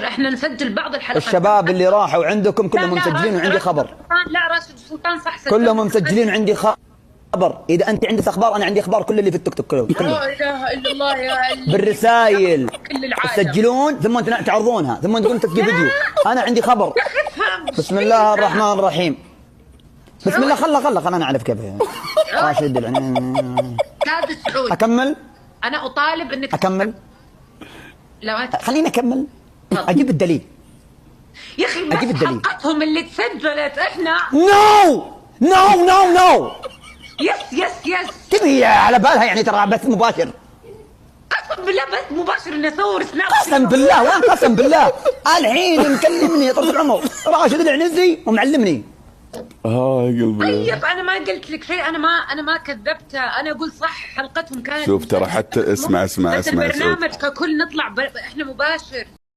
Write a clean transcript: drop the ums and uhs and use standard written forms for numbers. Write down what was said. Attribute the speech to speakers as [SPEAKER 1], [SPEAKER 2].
[SPEAKER 1] احنا نسجل بعض الحلقات.
[SPEAKER 2] الشباب اللي راحوا عندكم كلهم مسجلين وعندي خبر.
[SPEAKER 1] لا راشد السلطان صح سجل.
[SPEAKER 2] كلهم مسجلين وعندي خبر. اذا انت عندك اخبار انا عندي اخبار كل اللي في التيك توك كله.
[SPEAKER 1] لا اله الا الله يا اللي
[SPEAKER 2] بالرسائل
[SPEAKER 1] كل العالم
[SPEAKER 2] تسجلون ثم تعرضونها ثم تقولون تسجيل فيديو. انا عندي خبر. بسم الله الرحمن الرحيم. بسم الله. خلنا انا اعرف كيف راشد
[SPEAKER 1] استاذ سعود.
[SPEAKER 2] اكمل.
[SPEAKER 1] انا اطالب انك
[SPEAKER 2] اكمل.
[SPEAKER 1] لا
[SPEAKER 2] خليني اكمل. اجيب الدليل
[SPEAKER 1] يا اخي.
[SPEAKER 2] اجيب الدليل.
[SPEAKER 1] حلقتهم اللي تسجلت احنا.
[SPEAKER 2] نو.
[SPEAKER 1] يس
[SPEAKER 2] تبي على بالها يعني ترى بث مباشر.
[SPEAKER 1] قسم بالله بث مباشر اني اصور سناب.
[SPEAKER 2] قسم بالله وين قسم بالله. الحين مكلمني طول العمر راشد العنزي ومعلمني.
[SPEAKER 3] قلبي.
[SPEAKER 1] طيب انا ما قلت لك شيء. انا ما كذبت. انا اقول صح حلقتهم كانت.
[SPEAKER 3] شوف ترى حتى اسمع
[SPEAKER 1] البرنامج ككل نطلع احنا مباشر.